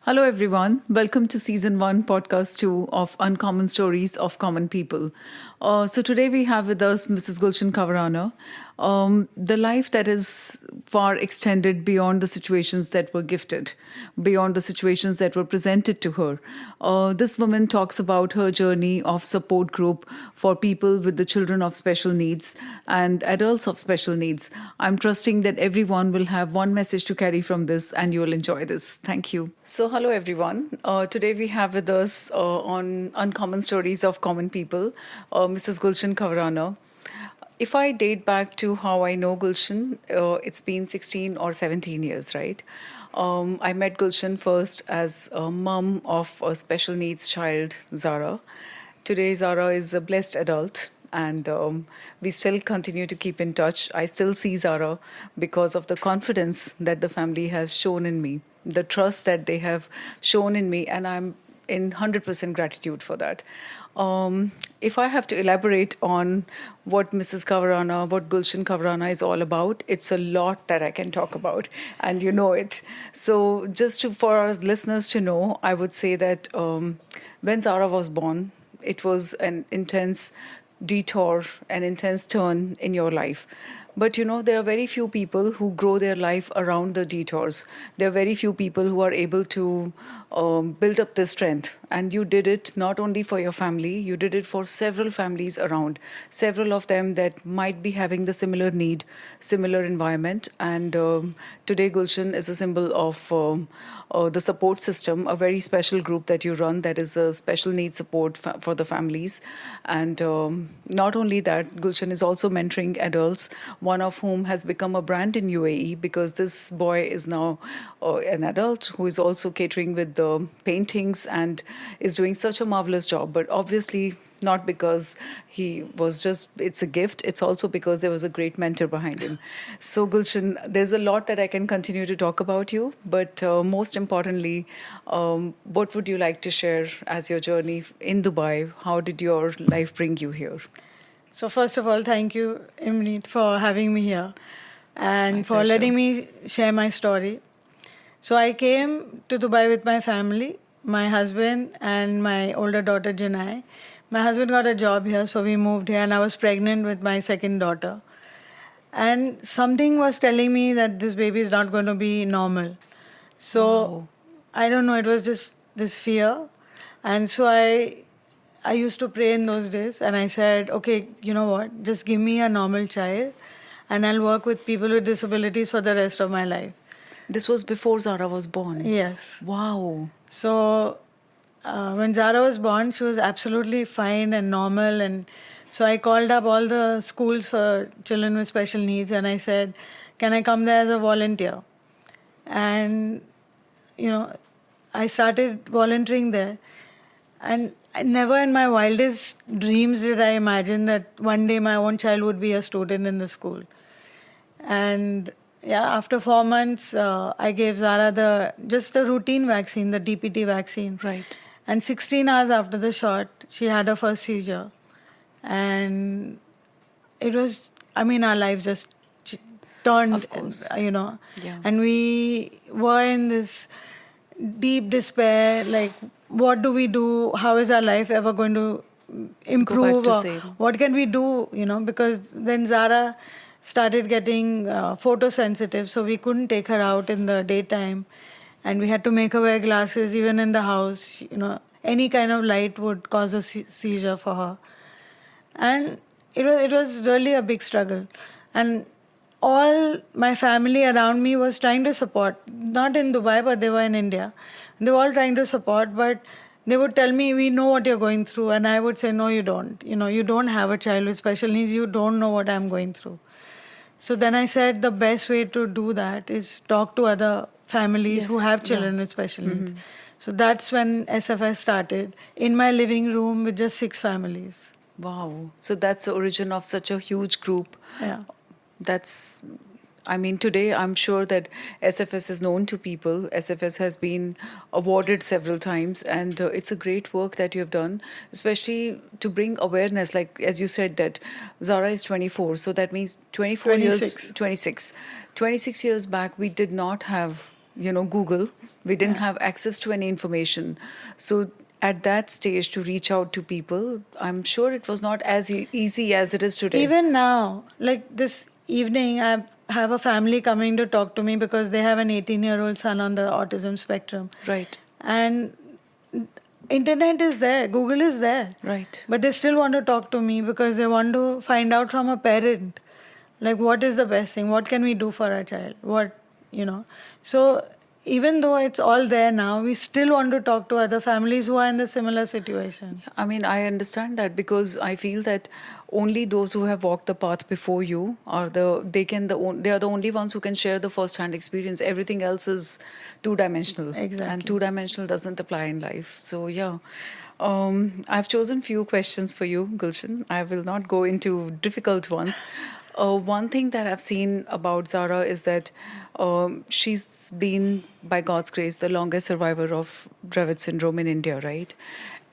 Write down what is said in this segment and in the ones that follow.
Hello, everyone. Welcome to season one, podcast two of Uncommon Stories of Common People. So, today we have with us Mrs. Gulshan Kavarana. The life that is far extended beyond the situations that were gifted, beyond the situations that were presented to her. This woman talks about her journey of support group for people with the children of special needs and adults of special needs. I'm trusting that everyone will have one message to carry from this and you will enjoy this. Thank you. So, hello everyone. Today we have with us on Uncommon Stories of Common People, Mrs. Gulshan Kavarana. If I date back to how I know Gulshan, it's been 16 or 17 years, right? I met Gulshan first as a mum of a special needs child, Zara. Today, Zara is a blessed adult, and we still continue to keep in touch. I still see Zara because of the confidence that the family has shown in me, the trust that they have shown in me, and I'm in 100% gratitude for that. If I have to elaborate on what Mrs. Kavarana, what Gulshan Kavarana is all about, it's a lot that I can talk about, and you know it. So, for our listeners to know, I would say that when Zara was born, it was an intense detour, an intense turn in your life. But you know, there are very few people who grow their life around the detours. There are very few people who are able to build up this strength. And you did it not only for your family, you did it for several families around, several of them that might be having the similar need, similar environment. And today, Gulshan is a symbol of the support system, a very special group that you run that is a special needs support for the families. And not only that, Gulshan is also mentoring adults, one of whom has become a brand in UAE because this boy is now an adult who is also catering with the paintings and is doing such a marvelous job. But obviously, not because he was just, it's a gift, it's also because there was a great mentor behind him. So, Gulshan, there's a lot that I can continue to talk about you, but most importantly, what would you like to share as your journey in Dubai? How did your life bring you here? So first of all, thank you, Imneet, for having me here and My for pleasure. letting me share my story. So I came to Dubai with my family, my husband and my older daughter, Janai. My husband got a job here, so we moved here, and I was pregnant with my second daughter. And something was telling me that this baby is not going to be normal. So Wow. I don't know, it was just this fear. And so I used to pray in those days, and I said, okay, you know what, just give me a normal child and I'll work with people with disabilities for the rest of my life. This was before Zara was born. Yes. Wow. So when Zara was born, she was absolutely fine and normal. And so I called up all the schools for children with special needs and I said, can I come there as a volunteer? And, you know, I started volunteering there. And never in my wildest dreams did I imagine that one day my own child would be a student in the school. And yeah, after 4 months, I gave Zara just a routine vaccine, the DPT vaccine. Right. And 16 hours after the shot, she had her first seizure. And it was, I mean, our lives just turned, Of course. Yeah. and we were in this deep despair, like, what do we do? How is our life ever going to improve? to Or same. what can we do? Because then Zara started getting photosensitive, so we couldn't take her out in the daytime, and we had to make her wear glasses even in the house. Any kind of light would cause a seizure for her, and it was really a big struggle. And all my family around me was trying to support, not in Dubai, but they were in India. They were all trying to support, but they would tell me, we know what you're going through. And I would say, no, you don't. You don't have a child with special needs. You don't know what I'm going through. So then I said the best way to do that is talk to other families who Yes, have yeah. children with special needs. So that's when SFS started, in my living room with just 6 families. Wow. So that's the origin of such a huge group. Yeah. That's, I mean, today I'm sure that SFS is known to people. SFS has been awarded several times, and it's a great work that you have done, especially to bring awareness. Like, as you said, that Zara is 24, so that means 24 years, 26. 26 years back, we did not have Google. We didn't have access to any information. So at that stage, to reach out to people, I'm sure it was not as easy as it is today. Even now, like this evening, I have a family coming to talk to me because they have an 18-year-old son on the autism spectrum. Right. And internet is there, Google is there. Right. But they still want to talk to me because they want to find out from a parent, like what is the best thing, what can we do for our child, So even though it's all there now, we still want to talk to other families who are in the similar situation. I mean, I understand that because I feel that only those who have walked the path before you are they are the only ones who can share the first-hand experience. Everything else is two-dimensional, Exactly. and two-dimensional doesn't apply in life. So yeah. I've chosen few questions for you, Gulshan. I will not go into difficult ones. One thing that I've seen about Zara is that she's been, by God's grace, the longest survivor of Dravet syndrome in India, right?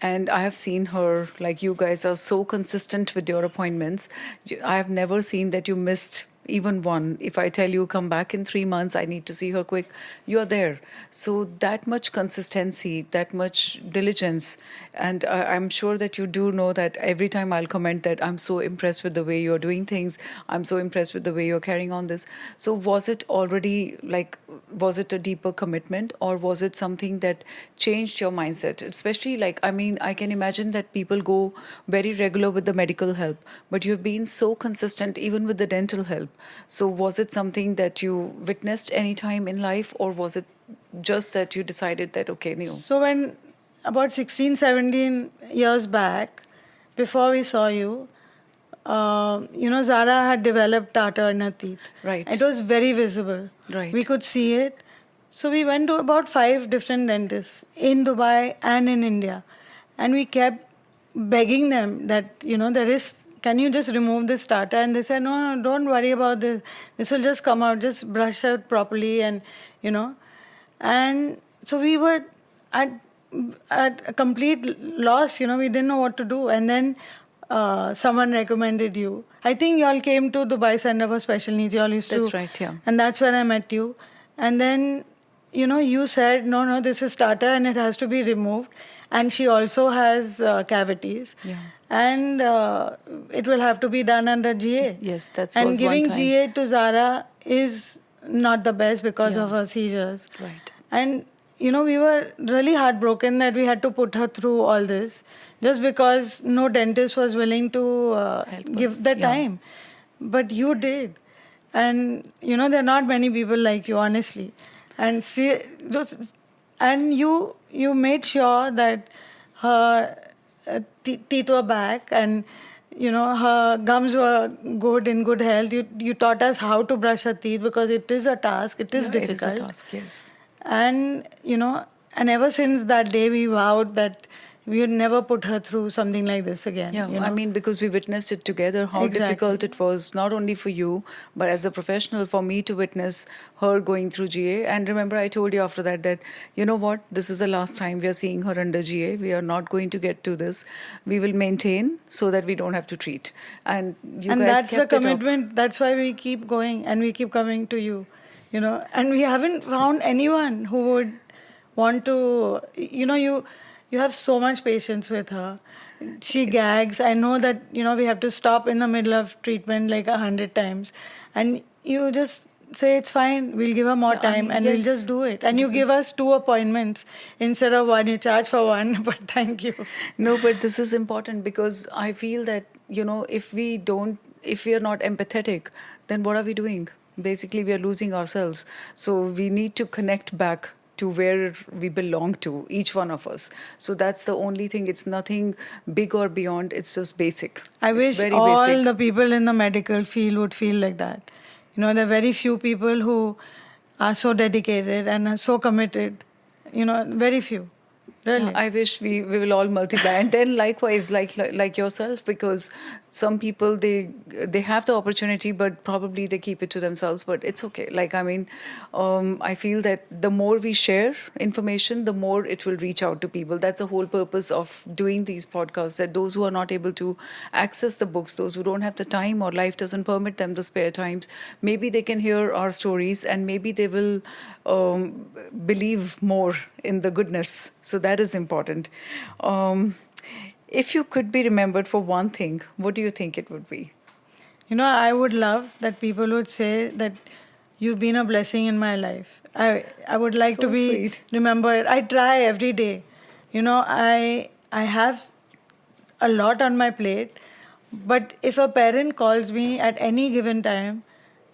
And I have seen her, like you guys are so consistent with your appointments. I have never seen that you missed even one. If I tell you come back in 3 months, I need to see her quick, you're there. So that much consistency, that much diligence. And I'm sure that you do know that every time I'll comment that I'm so impressed with the way you're doing things, I'm so impressed with the way you're carrying on this. So was it already was it a deeper commitment, or was it something that changed your mindset? Especially I can imagine that people go very regular with the medical help, but you've been so consistent even with the dental help. So was it something that you witnessed any time in life, or was it just that you decided that, okay, no? So when about 16, 17 years back, before we saw you, Zara had developed tartar in her teeth. Right. It was very visible. Right. We could see it. So we went to about 5 different dentists in Dubai and in India. And we kept begging them that, can you just remove this tartar? And they said, no, don't worry about this. This will just come out, just brush it properly and. And so we were at a complete loss, we didn't know what to do. And then someone recommended you. I think you all came to Dubai Center for Special Needs. You all used to. That's right, yeah. And that's where I met you. And then, you said, no, this is tartar and it has to be removed. And she also has cavities. Yeah. And it will have to be done under GA. Yes, that's and was giving one time. GA to Zara is not the best because of her seizures. Right. And, we were really heartbroken that we had to put her through all this just because no dentist was willing to give the time. But you did. And, there are not many people like you, honestly. And you made sure that her teeth were back and, her gums were good, in good health. You taught us how to brush her teeth because it is a task. It is difficult. It is a task, yes. And, and ever since that day, we vowed that we would never put her through something like this again. Yeah, I mean, because we witnessed it together, how difficult it was, not only for you, but as a professional, for me to witness her going through GA. And remember, I told you after that, you know what, this is the last time we are seeing her under GA. We are not going to get to this. We will maintain so that we don't have to treat. And you guys that's kept the it up. commitment. That's why we keep going and we keep coming to you. And we haven't found anyone who would want to, you have so much patience with her. She gags. I know that, we have to stop in the middle of treatment like 100 times. And you just say, it's fine, we'll give her more time and we'll just do it. And you give us 2 appointments instead of 1. You charge for 1, but thank you. No, but this is important because I feel that, if we are not empathetic, then what are we doing? Basically, we are losing ourselves. So we need to connect back to where we belong to, each one of us. So that's the only thing. It's nothing big or beyond. It's just basic. I wish all the people in the medical field would feel like that. There are very few people who are so dedicated and are so committed. Very few. Really. Yeah, I wish we will all multiply, and then likewise, like yourself, because some people they have the opportunity, but probably they keep it to themselves. But it's okay. Like, I mean, I feel that the more we share information, the more it will reach out to people. That's the whole purpose of doing these podcasts. That those who are not able to access the books, those who don't have the time or life doesn't permit them the spare times, maybe they can hear our stories, and maybe they will believe more in the goodness. So that is important. If you could be remembered for one thing, what do you think it would be? I would love that people would say that you've been a blessing in my life. I would like to So be sweet. remembered. I try every day. I have a lot on my plate, but if a parent calls me at any given time,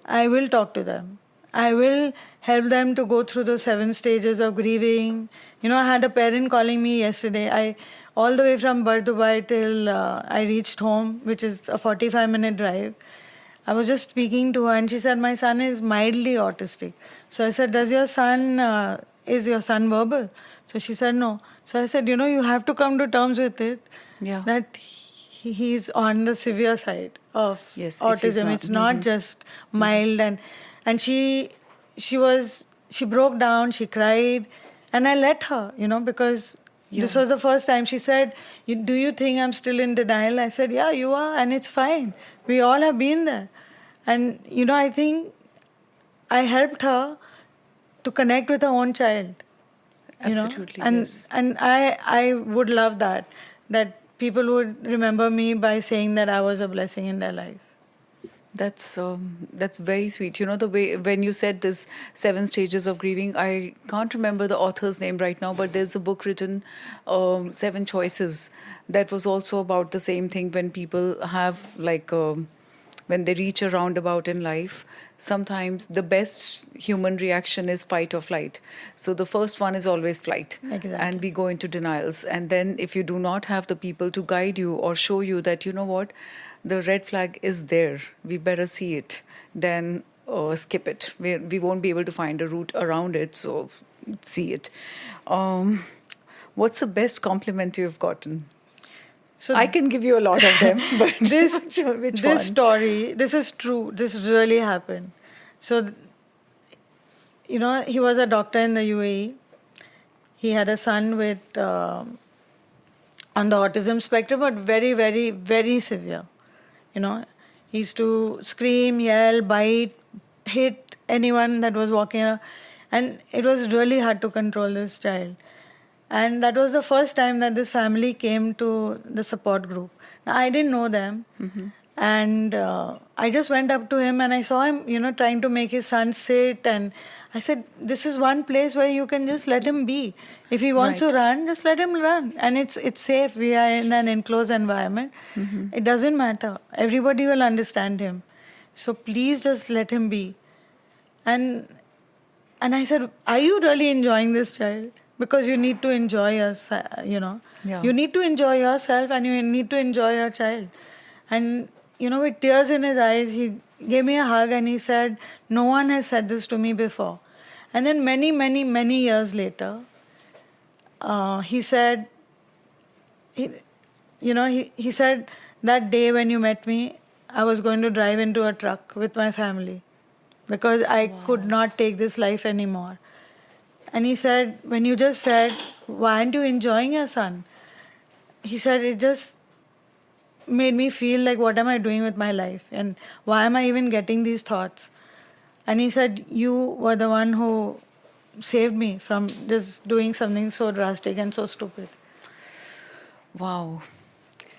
I will talk to them. I will help them to go through the 7 stages of grieving. I had a parent calling me yesterday. I all the way from Bardubai till I reached home, which is a 45-minute drive. I was just speaking to her, and she said my son is mildly autistic. So I said, is your son verbal? So she said no. So I said, you have to come to terms with it, Yeah. that he's on the severe side of Yes, if he's autism. not. It's not just mild. And she broke down, she cried, and I let her, because this Yeah. was the first time. She said, do you think I'm still in denial? I said, yeah, you are, and it's fine. We all have been there. And I think I helped her to connect with her own child. Absolutely, and yes. and I would love that people would remember me by saying that I was a blessing in their life. That's very sweet. You know, the way when you said this 7 stages of grieving, I can't remember the author's name right now, but there's a book written, Seven Choices, that was also about the same thing. When people have like when they reach a roundabout in life, sometimes the best human reaction is fight or flight. So the first one is always flight. And Exactly. we go into denials. And then if you do not have the people to guide you or show you that, you know what, the red flag is there, we better see it, then skip it. We won't be able to find a route around it, so see it. Um, what's the best compliment you've gotten? So I can give you a lot of them, but this which this one? story, this is true. This really happened. So he was a doctor in the UAE. He had a son with on the autism spectrum, but very, very, very severe. You know, he used to scream, yell, bite, hit anyone that was walking around. And it was really hard to control this child. And that was the first time that this family came to the support group. Now, I didn't know them. And I just went up to him and I saw him, trying to make his son sit. And I said, this is one place where you can just let him be. If he wants to Right. run, just let him run. And it's safe. We are in an enclosed environment. It doesn't matter. Everybody will understand him. So please just let him be. And and I said, are you really enjoying this child? Because you need to enjoy yourself. Yeah. You need to enjoy yourself and you need to enjoy your child. And, with tears in his eyes, he gave me a hug and he said, no one has said this to me before. And then many, many, many years later, he said, he said, that day when you met me, I was going to drive into a truck with my family because I could not take this life anymore. And he said, when you just said, why aren't you enjoying your son? He said, it just made me feel like, what am I doing with my life? And why am I even getting these thoughts? And he said, you were the one who saved me from just doing something so drastic and so stupid. Wow.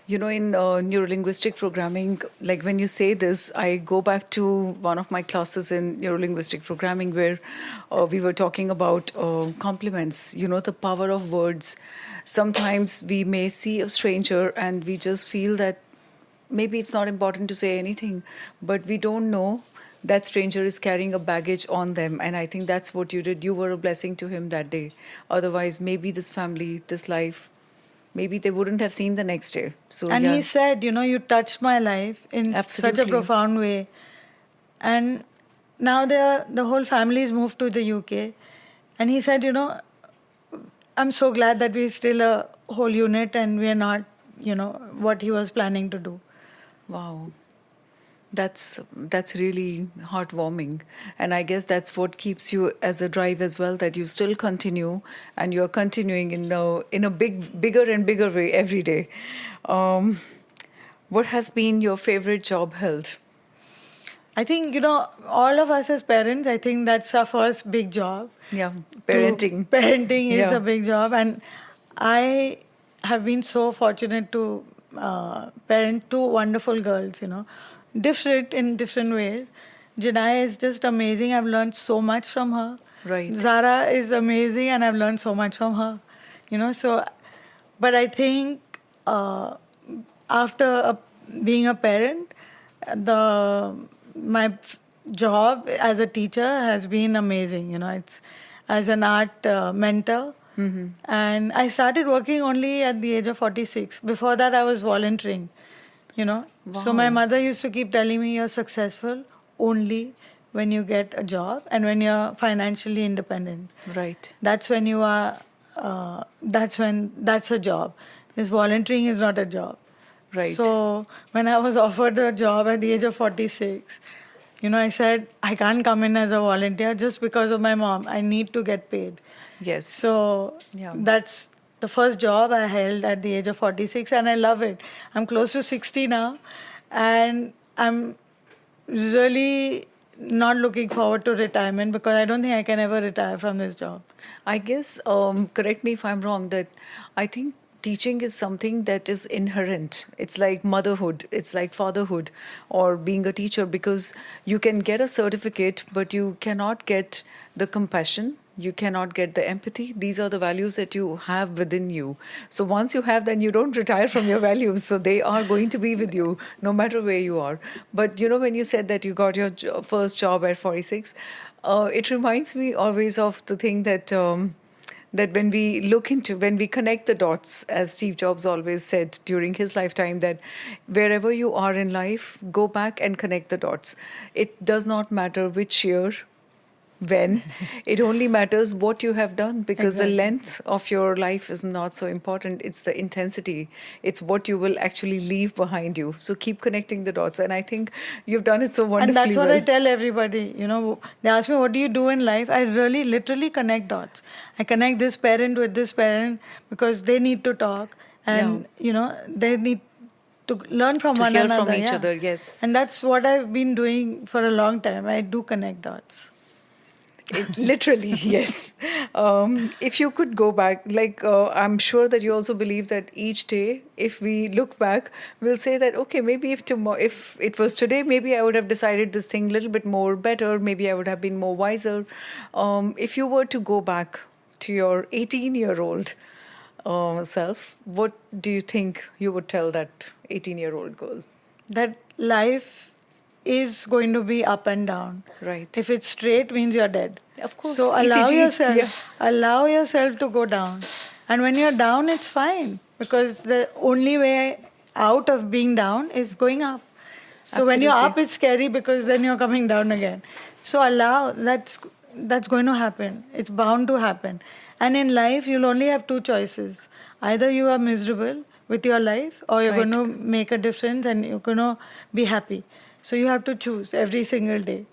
You know, in neurolinguistic programming, like when you say this, I go back to one of my classes in neurolinguistic programming where we were talking about compliments, you know, the power of words. Sometimes we may see a stranger and we just feel that maybe it's not important to say anything, but we don't know that stranger is carrying a baggage on them. And I think that's what you did. You were a blessing to him that day. Otherwise, maybe this family, this life, maybe they wouldn't have seen the next day. So, And yeah, he said, you touched my life in such a absolutely. profound way. And now the whole family is moved to the UK. And he said, I'm so glad that we're still a whole unit and we're not, what he was planning to do. Wow. That's really heartwarming, and I guess that's what keeps you as a drive as well. That you still continue, and you're continuing in a bigger and bigger way every day. Um, what has been your favorite job held? I think, all of us as parents, I think that's our first big job. Yeah, To parenting. parenting is Yeah, a big job, and I have been so fortunate to parent two wonderful girls, different in different ways. Janaya is just amazing. I've learned so much from her. right. Zara is amazing, and I've learned so much from her. So, but I think after being a parent, the my job as a teacher has been amazing. It's as an art mentor. And I started working only at the age of 46. Before that, I was volunteering. So my Wow. mother used to keep telling me, you're successful only when you get a job and when you're financially independent. Right. That's when you are, that's a job. This volunteering is not a job. Right. So when I was offered a job at the age of 46, I said, I can't come in as a volunteer just because of my mom. I need to get paid. Yes. So Yeah. that's the first job I held at the age of 46, and I love it. I'm close to 60 now, and I'm really not looking forward to retirement because I don't think I can ever retire from this job. I guess, correct me if I'm wrong, that I think teaching is something that is inherent. It's like motherhood, it's like fatherhood, or being a teacher, because you can get a certificate, but you cannot get the compassion. You cannot get the empathy. These are the values that you have within you. So once you have, then you don't retire from your values. So they are going to be with you no matter where you are. But when you said that you got your first job at 46, it reminds me always of the thing that that when we connect the dots, as Steve Jobs always said during his lifetime, that wherever you are in life, go back and connect the dots. It does not matter which year, when. It only matters what you have done, because the Exactly. length of your life is not so important. It's the intensity. It's what you will actually leave behind you. So keep connecting the dots. And I think you've done it so And that's wonderfully what I well. tell everybody. They ask me, what do you do in life? I really literally connect dots. I connect this parent with this parent because they need to talk Yeah. and, they need to learn from To one hear from another. each Yeah. other, yes. And that's what I've been doing for a long time. I do connect dots. Literally, yes. If you could go back, I'm sure that you also believe that each day, if we look back, we'll say that, okay, maybe if it was today, maybe I would have decided this thing a little bit more better. Maybe I would have been more wiser. If you were to go back to your 18-year-old self, what do you think you would tell that 18-year-old girl? That life is going to be up and down. Right. If it's straight, means you're dead. Of course, So ECG. Yeah. allow yourself to go down. And when you're down, it's fine because the only way out of being down is going up. So when you're Absolutely. up, it's scary because then you're coming down again. So allow that's going to happen. It's bound to happen. And in life, you'll only have two choices. Either you are miserable with your life or you're going Right. to make a difference and you're going to be happy. So you have to choose every single day.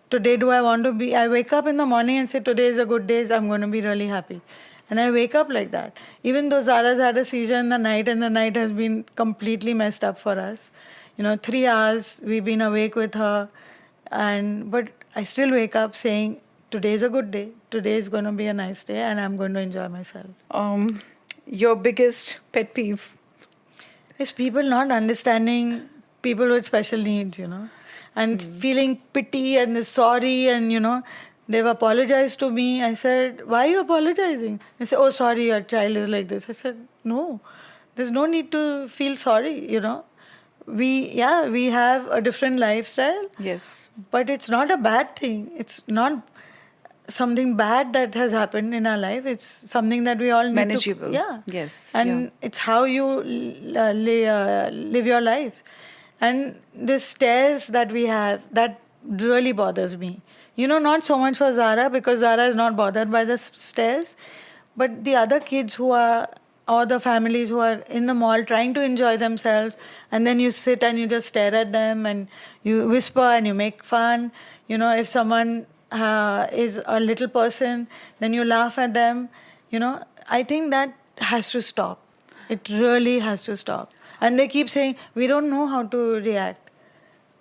Today, do I want to be? I wake up in the morning and say, today is a good day, I'm going to be really happy. And I wake up like that. Even though Zara's had a seizure in the night and the night has been completely messed up for us. 3 hours we've been awake with her. But I still wake up saying, today is a good day. Today is going to be a nice day and I'm going to enjoy myself. Your biggest pet peeve? It's people not understanding people with special needs, and feeling pity and sorry and, they've apologized to me. I said, why are you apologizing? They said, oh, sorry, your child is like this. I said, no, there's no need to feel sorry, We have a different lifestyle, Yes. but it's not a bad thing. It's not something bad that has happened in our life. It's something that we all need Manageable. to, yeah. Yes. And Yeah. it's how you live your life. And the stairs that we have, that really bothers me. Not so much for Zara because Zara is not bothered by the stairs, but the other kids who are, or the families who are in the mall trying to enjoy themselves, and then you sit and you just stare at them and you whisper and you make fun. If someone is a little person, then you laugh at them. I think that has to stop. It really has to stop. And they keep saying, we don't know how to react.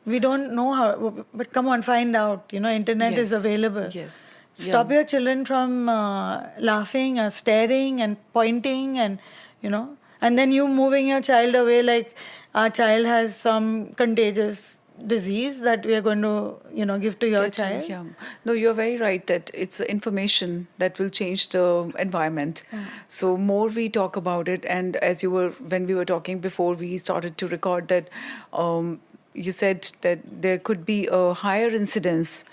We don't know how, but come on, find out. Internet is Yes. available. Yes. Stop Yeah. your children from laughing or staring and pointing and then you moving your child away like our child has some contagious disease that we are going to, give to your Get to, child. yeah. No, you're very right that it's the information that will change the environment. So more we talk about it, and when we were talking before we started to record that, you said that there could be a higher incidence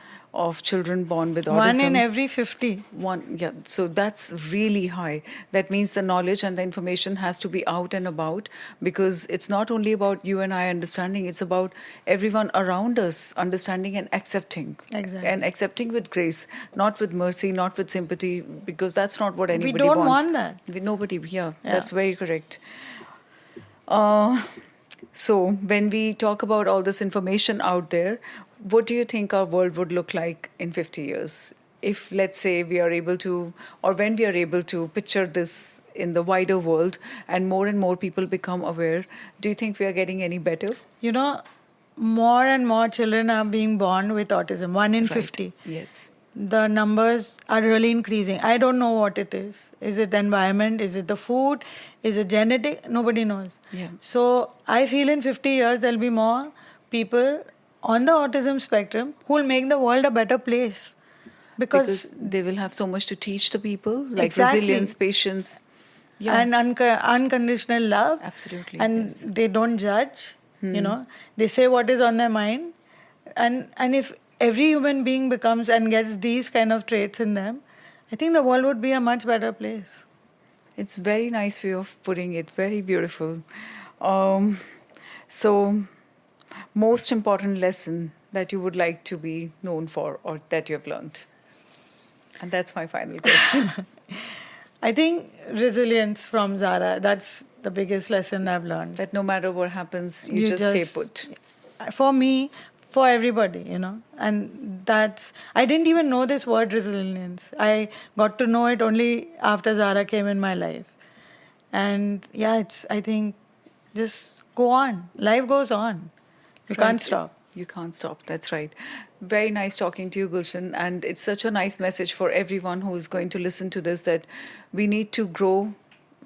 of children born with autism. 1 in every 50. Yeah, so that's really high. That means the knowledge and the information has to be out and about, because it's not only about you and I understanding, it's about everyone around us understanding and accepting. Exactly. And accepting with grace, not with mercy, not with sympathy, because that's not what anybody don't wants. want that. Nobody, yeah, that's very correct. So when we talk about all this information out there, what do you think our world would look like in 50 years? If, let's say, we are able to, or when we are able to picture this in the wider world and more people become aware, do you think we are getting any better? More and more children are being born with autism, 1 in 50. Yes. The numbers are really increasing. I don't know what it is. Is it the environment? Is it the food? Is it genetic? Nobody knows. Yeah. So I feel in 50 years there'll be more people on the autism spectrum who will make the world a better place. Because they will have so much to teach the people, like Exactly. resilience, patience. Yeah. And unconditional love. Absolutely, And yes. they don't judge. They say what is on their mind. And if every human being becomes and gets these kind of traits in them, I think the world would be a much better place. It's very nice way of putting it. Very beautiful. So, most important lesson that you would like to be known for, or that you have learned? And that's my final question. I think resilience from Zara, that's the biggest lesson I've learned. That no matter what happens, you just stay put. For me, for everybody, and I didn't even know this word resilience. I got to know it only after Zara came in my life. And yeah, I think, just go on. Life goes on. You can't stop. You can't stop. That's right. Very nice talking to you, Gulshan. And it's such a nice message for everyone who is going to listen to this, that we need to grow,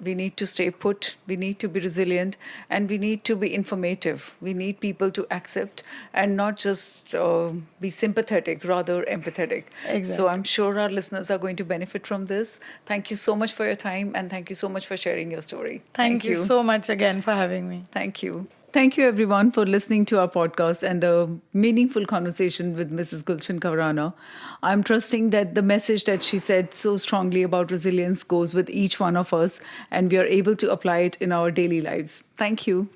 we need to stay put, we need to be resilient, and we need to be informative. We need people to accept and not just be sympathetic, rather empathetic. Exactly. So I'm sure our listeners are going to benefit from this. Thank you so much for your time, and thank you so much for sharing your story. Thank you so much again for having me. Thank you. Thank you, everyone, for listening to our podcast and the meaningful conversation with Mrs. Gulshan Kavarana. I'm trusting that the message that she said so strongly about resilience goes with each one of us, and we are able to apply it in our daily lives. Thank you.